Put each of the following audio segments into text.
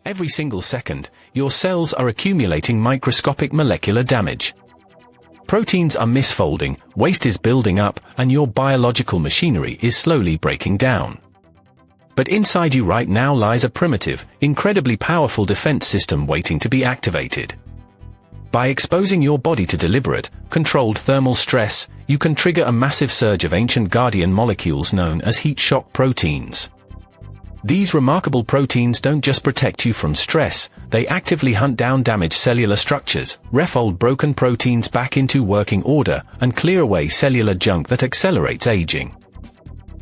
Every single second, your cells are accumulating microscopic molecular damage. Proteins are misfolding, waste is building up, and your biological machinery is slowly breaking down. But inside you right now lies a primitive, incredibly powerful defense system waiting to be activated. By exposing your body to deliberate, controlled thermal stress, you can trigger a massive surge of ancient guardian molecules known as heat shock proteins. These remarkable proteins don't just protect you from stress, they actively hunt down damaged cellular structures, refold broken proteins back into working order, and clear away cellular junk that accelerates aging.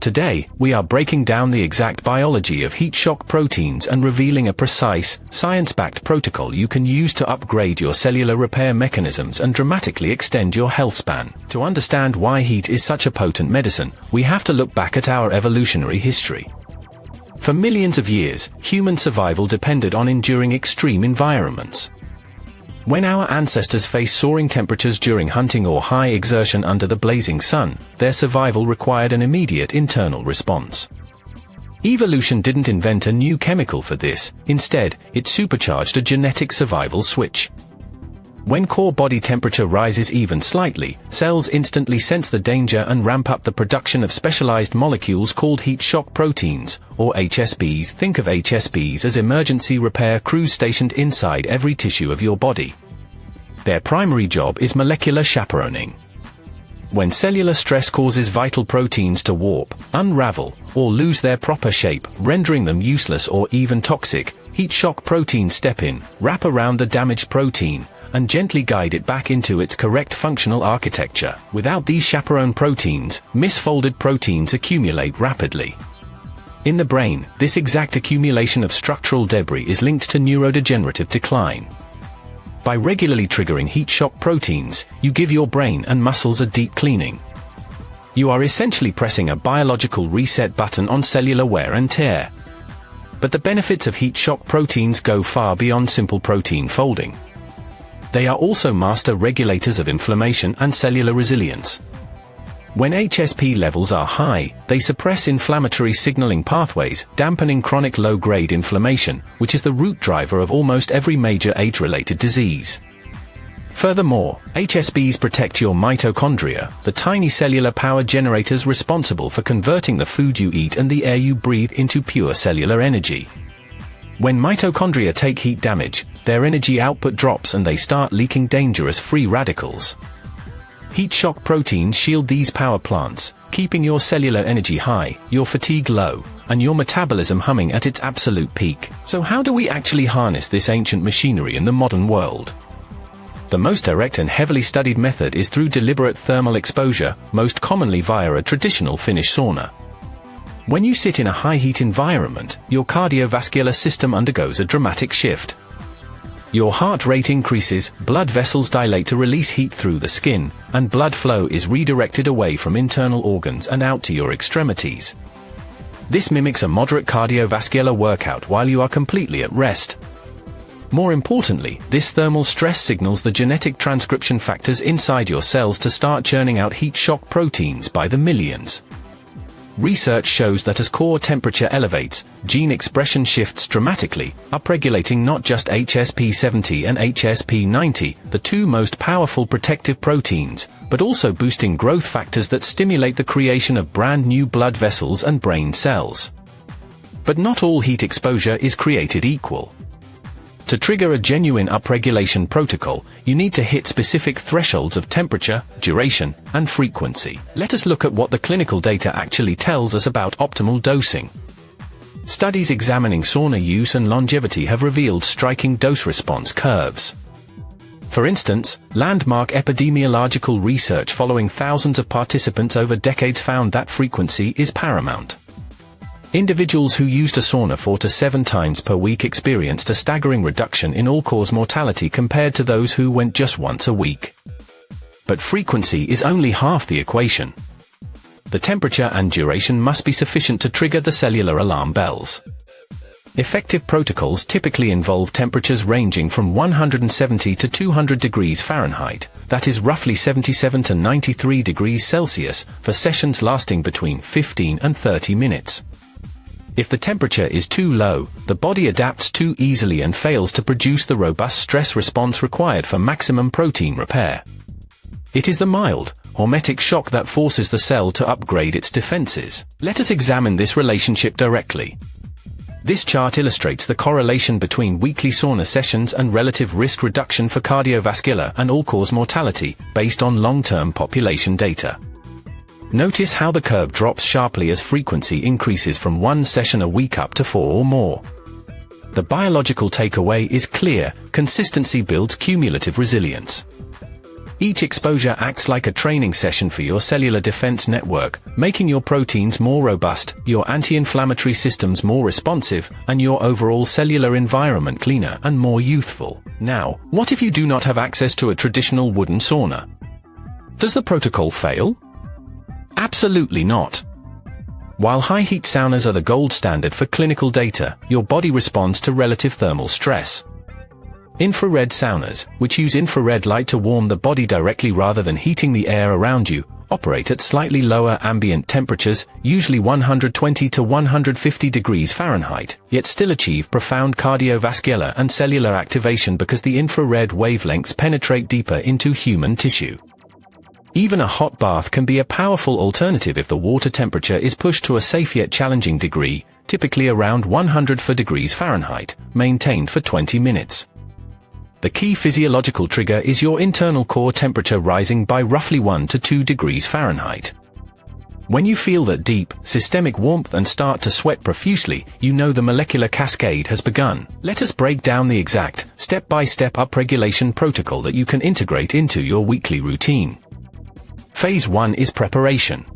Today, we are breaking down the exact biology of heat shock proteins and revealing a precise, science-backed protocol you can use to upgrade your cellular repair mechanisms and dramatically extend your health span. To understand why heat is such a potent medicine, we have to look back at our evolutionary history. For millions of years, human survival depended on enduring extreme environments. When our ancestors faced soaring temperatures during hunting or high exertion under the blazing sun, their survival required an immediate internal response. Evolution didn't invent a new chemical for this, instead, it supercharged a genetic survival switch. When core body temperature rises even slightly, cells instantly sense the danger and ramp up the production of specialized molecules called heat shock proteins, or HSPs. Think of HSPs as emergency repair crews stationed inside every tissue of your body. Their primary job is molecular chaperoning. When cellular stress causes vital proteins to warp, unravel, or lose their proper shape, rendering them useless or even toxic, heat shock proteins step in, wrap around the damaged protein, and gently guide it back into its correct functional architecture. Without these chaperone proteins, misfolded proteins accumulate rapidly. In the brain, this exact accumulation of structural debris is linked to neurodegenerative decline. By regularly triggering heat shock proteins, you give your brain and muscles a deep cleaning. You are essentially pressing a biological reset button on cellular wear and tear. But the benefits of heat shock proteins go far beyond simple protein folding. They are also master regulators of inflammation and cellular resilience. When HSP levels are high, they suppress inflammatory signaling pathways, dampening chronic low-grade inflammation, which is the root driver of almost every major age-related disease. Furthermore, HSPs protect your mitochondria, the tiny cellular power generators responsible for converting the food you eat and the air you breathe into pure cellular energy. When mitochondria take heat damage, their energy output drops and they start leaking dangerous free radicals. Heat shock proteins shield these power plants, keeping your cellular energy high, your fatigue low, and your metabolism humming at its absolute peak. So how do we actually harness this ancient machinery in the modern world? The most direct and heavily studied method is through deliberate thermal exposure, most commonly via a traditional Finnish sauna. When you sit in a high-heat environment, your cardiovascular system undergoes a dramatic shift. Your heart rate increases, blood vessels dilate to release heat through the skin, and blood flow is redirected away from internal organs and out to your extremities. This mimics a moderate cardiovascular workout while you are completely at rest. More importantly, this thermal stress signals the genetic transcription factors inside your cells to start churning out heat shock proteins by the millions. Research shows that as core temperature elevates, gene expression shifts dramatically, upregulating not just HSP70 and HSP90, the two most powerful protective proteins, but also boosting growth factors that stimulate the creation of brand new blood vessels and brain cells. But not all heat exposure is created equal. To trigger a genuine upregulation protocol, you need to hit specific thresholds of temperature, duration, and frequency. Let us look at what the clinical data actually tells us about optimal dosing. Studies examining sauna use and longevity have revealed striking dose-response curves. For instance, landmark epidemiological research following thousands of participants over decades found that frequency is paramount. Individuals who used a sauna 4 to 7 times per week experienced a staggering reduction in all-cause mortality compared to those who went just once a week. But frequency is only half the equation. The temperature and duration must be sufficient to trigger the cellular alarm bells. Effective protocols typically involve temperatures ranging from 170 to 200 degrees Fahrenheit, that is roughly 77 to 93 degrees Celsius, for sessions lasting between 15 and 30 minutes. If the temperature is too low, the body adapts too easily and fails to produce the robust stress response required for maximum protein repair. It is the mild, hormetic shock that forces the cell to upgrade its defenses. Let us examine this relationship directly. This chart illustrates the correlation between weekly sauna sessions and relative risk reduction for cardiovascular and all-cause mortality, based on long-term population data. Notice how the curve drops sharply as frequency increases from 1 session a week up to 4 or more. The biological takeaway is clear: consistency builds cumulative resilience. Each exposure acts like a training session for your cellular defense network, making your proteins more robust, your anti-inflammatory systems more responsive, and your overall cellular environment cleaner and more youthful. Now, what if you do not have access to a traditional wooden sauna? Does the protocol fail? Absolutely not. While high-heat saunas are the gold standard for clinical data, your body responds to relative thermal stress. Infrared saunas, which use infrared light to warm the body directly rather than heating the air around you, operate at slightly lower ambient temperatures, usually 120 to 150 degrees Fahrenheit, yet still achieve profound cardiovascular and cellular activation because the infrared wavelengths penetrate deeper into human tissue. Even a hot bath can be a powerful alternative if the water temperature is pushed to a safe yet challenging degree, typically around 104 degrees Fahrenheit, maintained for 20 minutes. The key physiological trigger is your internal core temperature rising by roughly 1 to 2 degrees Fahrenheit. When you feel that deep, systemic warmth and start to sweat profusely, you know the molecular cascade has begun. Let us break down the exact, step-by-step upregulation protocol that you can integrate into your weekly routine. Phase 1 is preparation.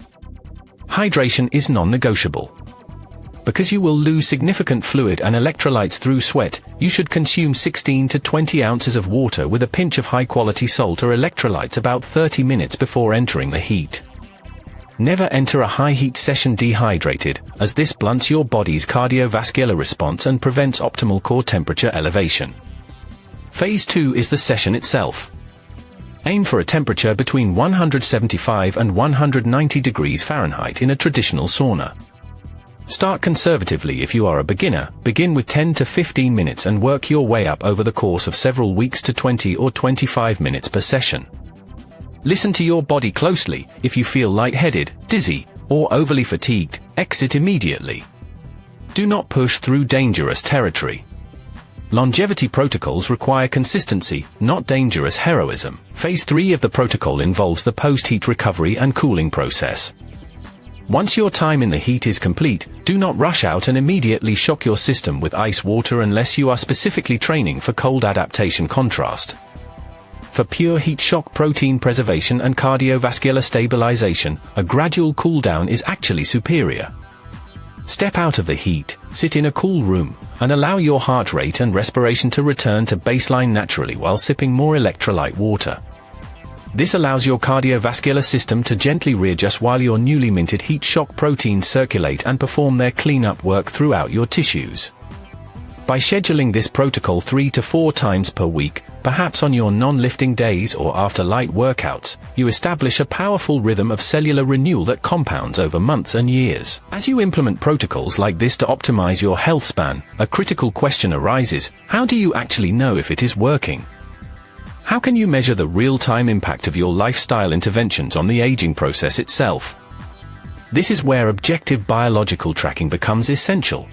Hydration is non-negotiable. Because you will lose significant fluid and electrolytes through sweat, you should consume 16 to 20 ounces of water with a pinch of high-quality salt or electrolytes about 30 minutes before entering the heat. Never enter a high-heat session dehydrated, as this blunts your body's cardiovascular response and prevents optimal core temperature elevation. Phase 2 is the session itself. Aim for a temperature between 175 and 190 degrees Fahrenheit in a traditional sauna. Start conservatively if you are a beginner, begin with 10 to 15 minutes and work your way up over the course of several weeks to 20 or 25 minutes per session. Listen to your body closely. If you feel lightheaded, dizzy, or overly fatigued, exit immediately. Do not push through dangerous territory. Longevity protocols require consistency, not dangerous heroism. Phase 3 of the protocol involves the post-heat recovery and cooling process. Once your time in the heat is complete, do not rush out and immediately shock your system with ice water unless you are specifically training for cold adaptation contrast. For pure heat shock protein preservation and cardiovascular stabilization, a gradual cool down is actually superior. Step out of the heat, sit in a cool room, and allow your heart rate and respiration to return to baseline naturally while sipping more electrolyte water. This allows your cardiovascular system to gently readjust while your newly minted heat shock proteins circulate and perform their cleanup work throughout your tissues. By scheduling this protocol 3 to 4 times per week, perhaps on your non-lifting days or after light workouts, you establish a powerful rhythm of cellular renewal that compounds over months and years. As you implement protocols like this to optimize your health span, a critical question arises: how do you actually know if it is working? How can you measure the real-time impact of your lifestyle interventions on the aging process itself? This is where objective biological tracking becomes essential.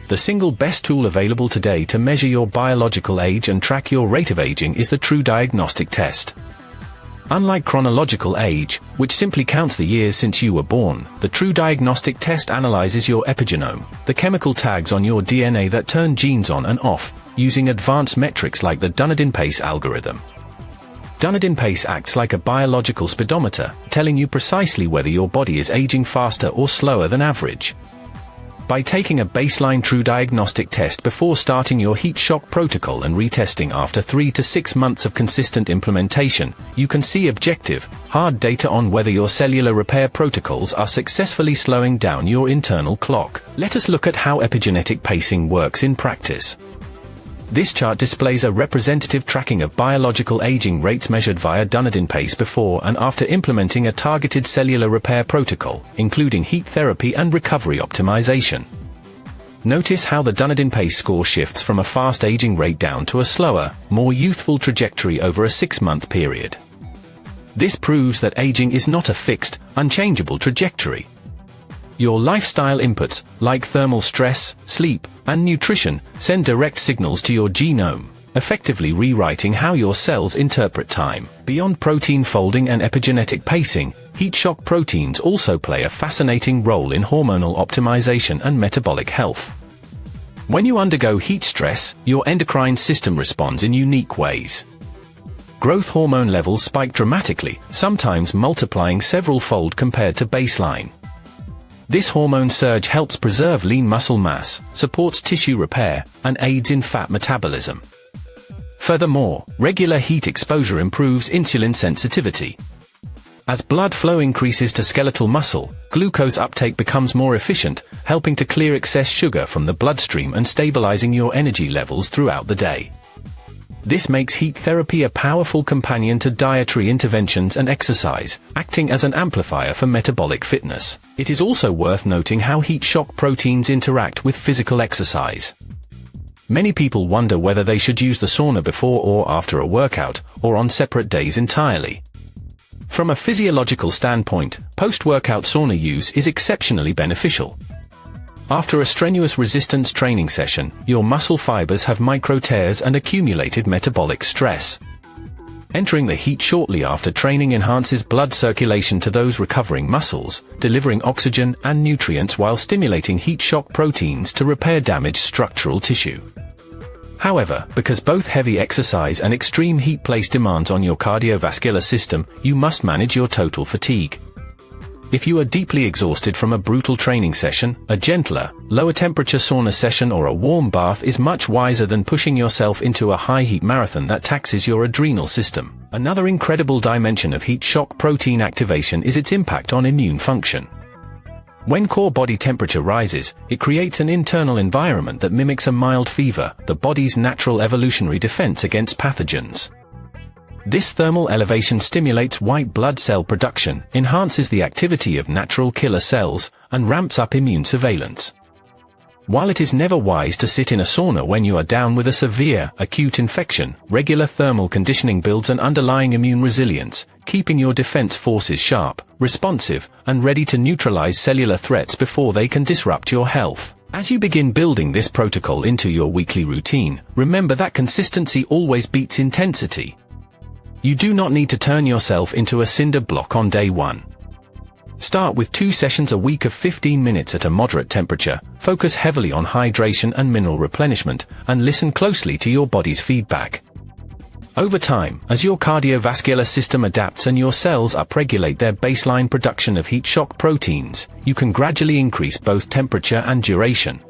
The single best tool available today to measure your biological age and track your rate of aging is the True Diagnostic Test. Unlike chronological age, which simply counts the years since you were born, the True Diagnostic Test analyzes your epigenome, the chemical tags on your DNA that turn genes on and off, using advanced metrics like the Dunedin-Pace algorithm. Dunedin-Pace acts like a biological speedometer, telling you precisely whether your body is aging faster or slower than average. By taking a baseline True Diagnostic Test before starting your heat shock protocol and retesting after 3 to 6 months of consistent implementation, you can see objective, hard data on whether your cellular repair protocols are successfully slowing down your internal clock. Let us look at how epigenetic pacing works in practice. This chart displays a representative tracking of biological aging rates measured via Dunedin-Pace before and after implementing a targeted cellular repair protocol, including heat therapy and recovery optimization. Notice how the Dunedin pace score shifts from a fast aging rate down to a slower, more youthful trajectory over a 6-month period. This proves that aging is not a fixed, unchangeable trajectory. Your lifestyle inputs, like thermal stress, sleep, and nutrition, send direct signals to your genome, effectively rewriting how your cells interpret time. Beyond protein folding and epigenetic pacing, heat shock proteins also play a fascinating role in hormonal optimization and metabolic health. When you undergo heat stress, your endocrine system responds in unique ways. Growth hormone levels spike dramatically, sometimes multiplying several-fold compared to baseline. This hormone surge helps preserve lean muscle mass, supports tissue repair, and aids in fat metabolism. Furthermore, regular heat exposure improves insulin sensitivity. As blood flow increases to skeletal muscle, glucose uptake becomes more efficient, helping to clear excess sugar from the bloodstream and stabilizing your energy levels throughout the day. This makes heat therapy a powerful companion to dietary interventions and exercise, acting as an amplifier for metabolic fitness. It is also worth noting how heat shock proteins interact with physical exercise. Many people wonder whether they should use the sauna before or after a workout, or on separate days entirely. From a physiological standpoint, post-workout sauna use is exceptionally beneficial. After a strenuous resistance training session, your muscle fibers have micro tears and accumulated metabolic stress. Entering the heat shortly after training enhances blood circulation to those recovering muscles, delivering oxygen and nutrients while stimulating heat shock proteins to repair damaged structural tissue. However, because both heavy exercise and extreme heat place demands on your cardiovascular system, you must manage your total fatigue. If you are deeply exhausted from a brutal training session, a gentler, lower temperature sauna session or a warm bath is much wiser than pushing yourself into a high heat marathon that taxes your adrenal system. Another incredible dimension of heat shock protein activation is its impact on immune function. When core body temperature rises, it creates an internal environment that mimics a mild fever, the body's natural evolutionary defense against pathogens. This thermal elevation stimulates white blood cell production, enhances the activity of natural killer cells, and ramps up immune surveillance. While it is never wise to sit in a sauna when you are down with a severe, acute infection, regular thermal conditioning builds an underlying immune resilience, keeping your defense forces sharp, responsive, and ready to neutralize cellular threats before they can disrupt your health. As you begin building this protocol into your weekly routine, remember that consistency always beats intensity. You do not need to turn yourself into a cinder block on day one. Start with 2 sessions a week of 15 minutes at a moderate temperature, focus heavily on hydration and mineral replenishment, and listen closely to your body's feedback. Over time, as your cardiovascular system adapts and your cells upregulate their baseline production of heat shock proteins, you can gradually increase both temperature and duration.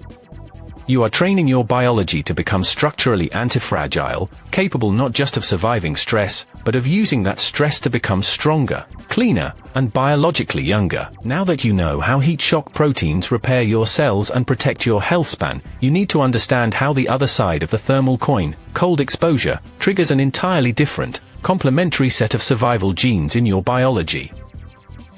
You are training your biology to become structurally antifragile, capable not just of surviving stress, but of using that stress to become stronger, cleaner, and biologically younger. Now that you know how heat shock proteins repair your cells and protect your health span, you need to understand how the other side of the thermal coin, cold exposure, triggers an entirely different, complementary set of survival genes in your biology.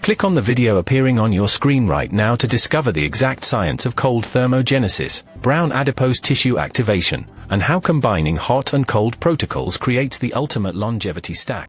Click on the video appearing on your screen right now to discover the exact science of cold thermogenesis, brown adipose tissue activation, and how combining hot and cold protocols creates the ultimate longevity stack.